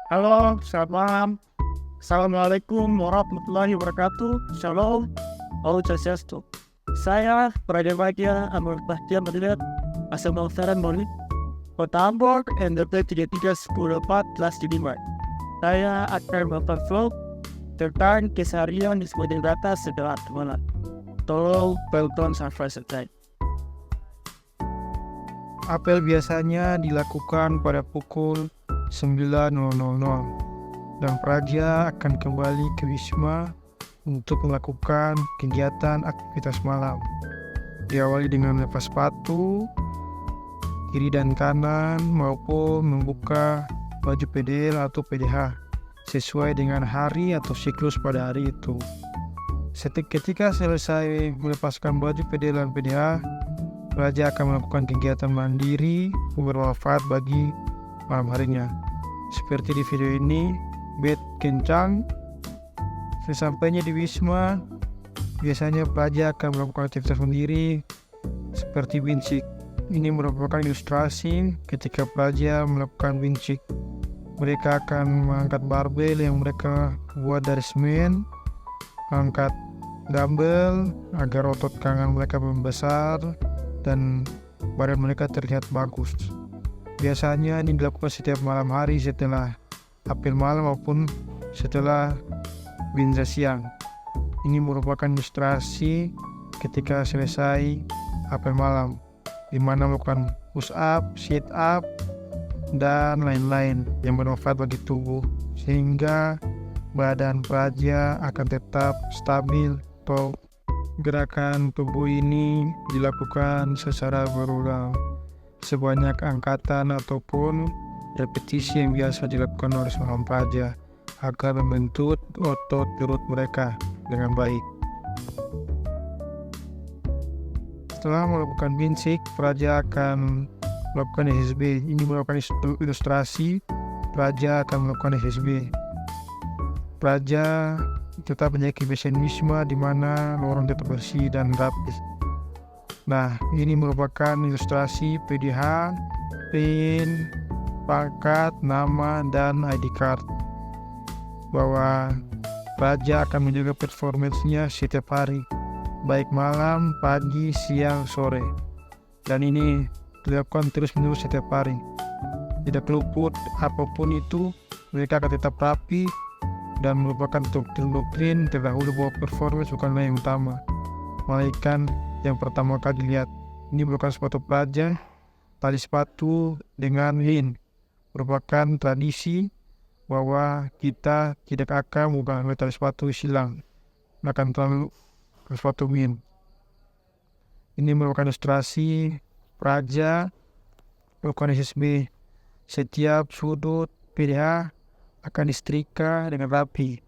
Halo, selamat malam. Assalamualaikum warahmatullahi wabarakatuh. Shalom. Om Swastiastu. Saya Praja Bagja Amor Bahtia melihat asal bangsaran Moli, Kota Ambon, NDP 33101475. Saya akan bervlog tentang keseharian di sebuah data setelah teman. Tolong tonton sampai selesai. Apel biasanya dilakukan pada pukul 9.00 dan Praja akan kembali ke Wisma untuk melakukan kegiatan aktivitas malam. Diawali dengan melepas sepatu kiri dan kanan maupun membuka baju PDL atau PDH sesuai dengan hari atau siklus pada hari itu. Ketika selesai melepaskan baju PDL dan PDH, Praja akan melakukan kegiatan mandiri bermanfaat bagi malam harinya. Seperti di video ini, bed kencang. Sesampainya di Wisma, biasanya Praja akan melakukan aktivitas sendiri seperti wincik. Ini merupakan ilustrasi ketika Praja melakukan wincik. Mereka akan mengangkat barbel yang mereka buat dari semen, angkat dumbbell agar otot kanan mereka membesar dan badan mereka terlihat bagus. Biasanya ini dilakukan setiap malam hari setelah apel malam maupun setelah winza siang. Ini merupakan ilustrasi ketika selesai apel malam, di mana melakukan push up, sit up, dan lain-lain yang bermanfaat bagi tubuh, sehingga badan Praja akan tetap stabil atau gerakan tubuh ini dilakukan secara berulang sebanyak angkatan ataupun repetisi yang biasa dilakukan oleh seorang Praja agar membentuk otot perut mereka dengan baik. Setelah melakukan bincik, Praja akan melakukan SSB. Ini merupakan ilustrasi Praja akan melakukan SSB. Praja tetap menjaga kebersihan Wisma di mana lorong tetap bersih dan rapi. Nah, ini merupakan ilustrasi PDH, PIN, pangkat, nama, dan ID card. Bahwa Praja akan menjaga performance-nya setiap hari, baik malam, pagi, siang, sore. Dan ini dilakukan terus-menerus setiap hari. Tidak luput apapun itu, mereka akan tetap rapi dan merupakan doktrin terdahulu bahwa performance bukanlah yang utama, melainkan yang pertama kali dilihat. Ini merupakan sepatu Praja, tali sepatu dengan hin, merupakan tradisi bahwa kita tidak akan menggunakan tali sepatu silang, akan terlalu sepatu hin. Ini merupakan ilustrasi Praja melakukan SSB. Setiap sudut PDH akan disetrika dengan rapi,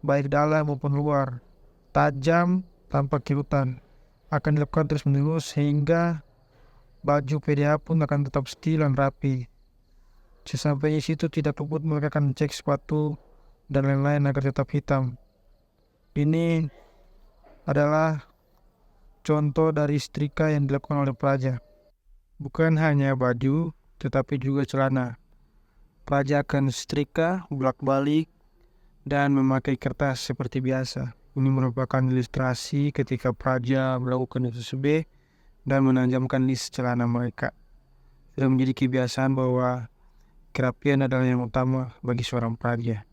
baik dalam maupun luar, tajam tanpa kirutan. Akan dilakukan terus menerus sehingga baju PDH pun akan tetap stil dan rapi. Sesampainya situ tidak luput mereka akan cek sepatu dan lain-lain agar tetap hitam. Ini adalah contoh dari setrika yang dilakukan oleh Praja. Bukan hanya baju, tetapi juga celana. Praja akan setrika, bolak-balik, dan memakai kertas seperti biasa. Ini merupakan ilustrasi ketika Praja melakukan SSB dan menanjamkan list celana mereka. Sudah menjadi kebiasaan bahwa kerapian adalah yang utama bagi seorang Praja.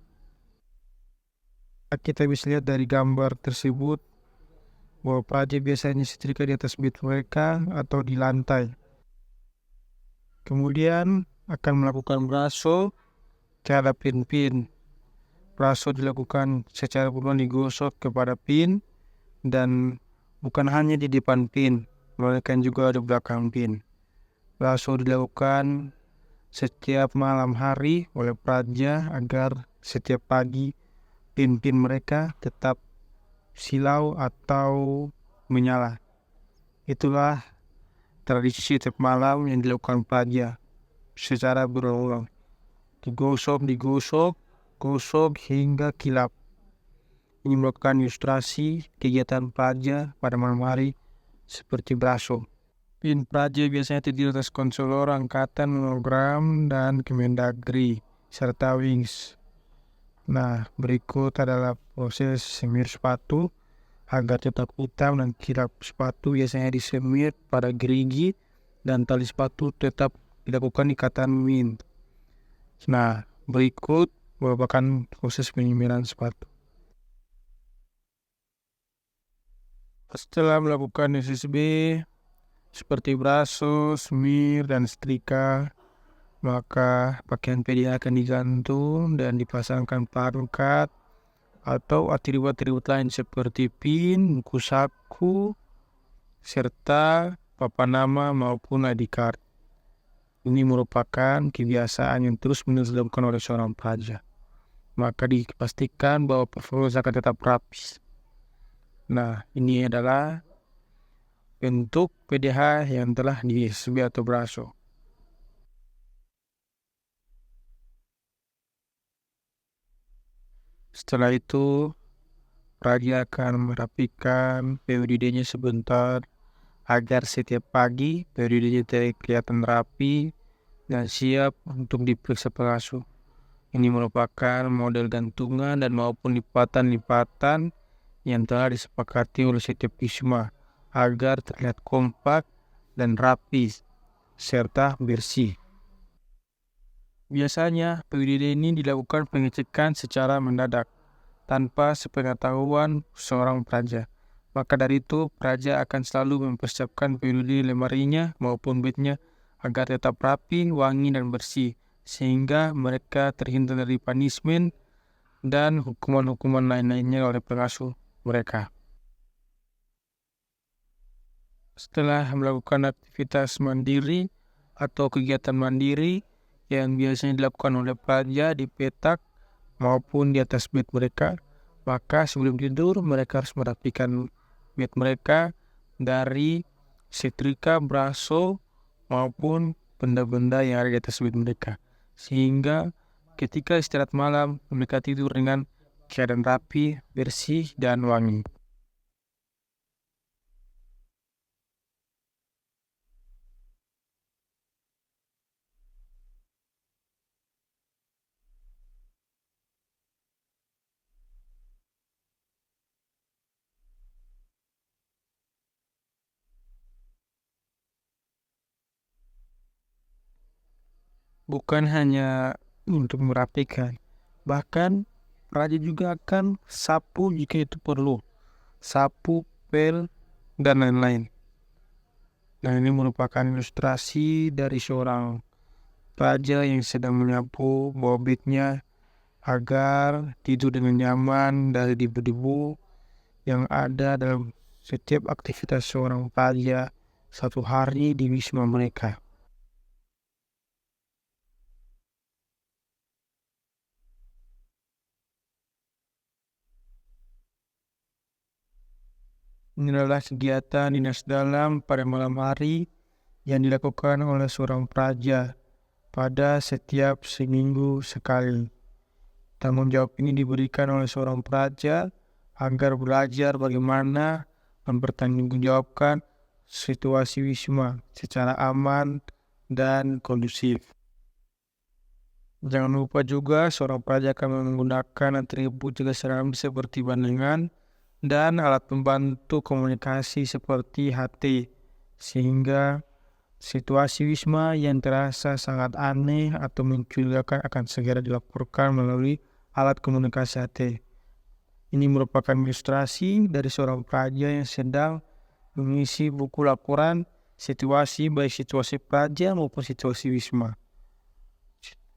Kita bisa lihat dari gambar tersebut bahwa Praja biasanya setrika di atas bed mereka atau di lantai. Kemudian akan melakukan braso terhadap pin-pin. Braso dilakukan secara berulang digosok kepada pin dan bukan hanya di depan pin, melainkan juga di belakang pin. Braso dilakukan setiap malam hari oleh Praja agar setiap pagi pin-pin mereka tetap silau atau menyala. Itulah tradisi setiap malam yang dilakukan Praja secara berulang. Digosok, gosok hingga kilap. Ini merupakan ilustrasi kegiatan Praja pada malam hari seperti braso. Pin Praja biasanya terdiri atas konselor angkatan, monogram, dan Kemendagri. serta wings. Nah, berikut adalah proses semir sepatu agar tetap hitam dan kirap. Sepatu biasanya disemir pada gerigi dan tali sepatu tetap dilakukan ikatan min. Nah, berikut merupakan proses penyemiran sepatu. Setelah melakukan SSB seperti braso, semir, dan setrika, maka pakaian PDH akan digantung dan dipasangkan parukat atau atribut-atribut lain seperti pin, buku saku, serta papan nama maupun ID card. Ini merupakan kebiasaan yang terus-menerus dilakukan oleh seorang praja. Maka dipastikan bahwa performa akan tetap rapi. Nah, ini adalah bentuk PDH yang telah di SSB atau braso. Setelah itu, praja akan merapikan PUDD-nya sebentar agar setiap pagi PUDD-nya kelihatan rapi dan siap untuk diperiksa pengasuh. Ini merupakan model gantungan dan maupun lipatan-lipatan yang telah disepakati oleh setiap wisma agar terlihat kompak dan rapi serta bersih. Biasanya PUDD ini dilakukan pengecekan secara mendadak tanpa sepengetahuan seorang praja. Maka dari itu, praja akan selalu mempersiapkan PUDD lemarinya maupun bednya agar tetap rapi, wangi, dan bersih, sehingga mereka terhindar dari punishment dan hukuman-hukuman lain-lainnya oleh pengasuh mereka. Setelah melakukan aktivitas mandiri atau kegiatan mandiri yang biasanya dilakukan oleh praja di petak maupun di atas bed mereka, maka sebelum tidur mereka harus merapikan bed mereka dari setrika, braso maupun benda-benda yang ada di atas bed mereka, sehingga ketika istirahat malam mereka tidur dengan keadaan rapi, bersih, dan wangi. Bukan hanya untuk merapikan, bahkan praja juga akan sapu jika itu perlu, sapu, pel, dan lain-lain. Nah, ini merupakan ilustrasi dari seorang praja yang sedang menyapu bawah bednya agar tidur dengan nyaman dari debu-debu yang ada dalam setiap aktivitas seorang praja satu hari di wisma mereka. Ini adalah kegiatan dinas dalam pada malam hari yang dilakukan oleh seorang praja pada setiap seminggu sekali. Tanggung jawab ini diberikan oleh seorang praja agar belajar bagaimana mempertanggungjawabkan situasi wisma secara aman dan kondusif. Jangan lupa juga seorang praja akan menggunakan atribut jaga seram seperti bandengan dan alat pembantu komunikasi seperti HT, sehingga situasi wisma yang terasa sangat aneh atau mencurigakan akan segera dilaporkan melalui alat komunikasi HT. Ini merupakan ilustrasi dari seorang praja yang sedang mengisi buku laporan situasi, baik situasi praja maupun situasi wisma.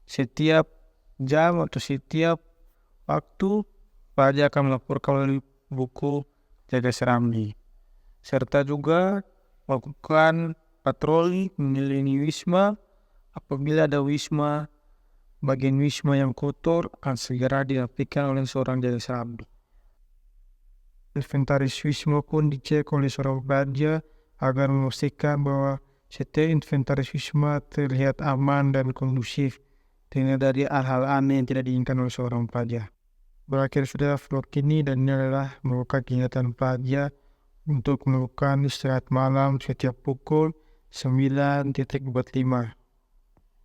Setiap jam atau setiap waktu, praja akan melaporkan melalui buku jaga serambi, serta juga melakukan patroli mengelilingi wisma. Apabila ada bagian wisma yang kotor akan segera dirapikan oleh seorang jaga serambi. Inventaris wisma pun dicek oleh seorang praja agar memastikan bahwa setiap inventaris wisma terlihat aman dan kondusif, tidak dari hal-hal aneh yang tidak diinginkan oleh seorang praja. Berakhir sudah vlog ini, dan ini adalah merupakan kegiatan praja untuk melakukan istirahat malam setiap pukul 9.45.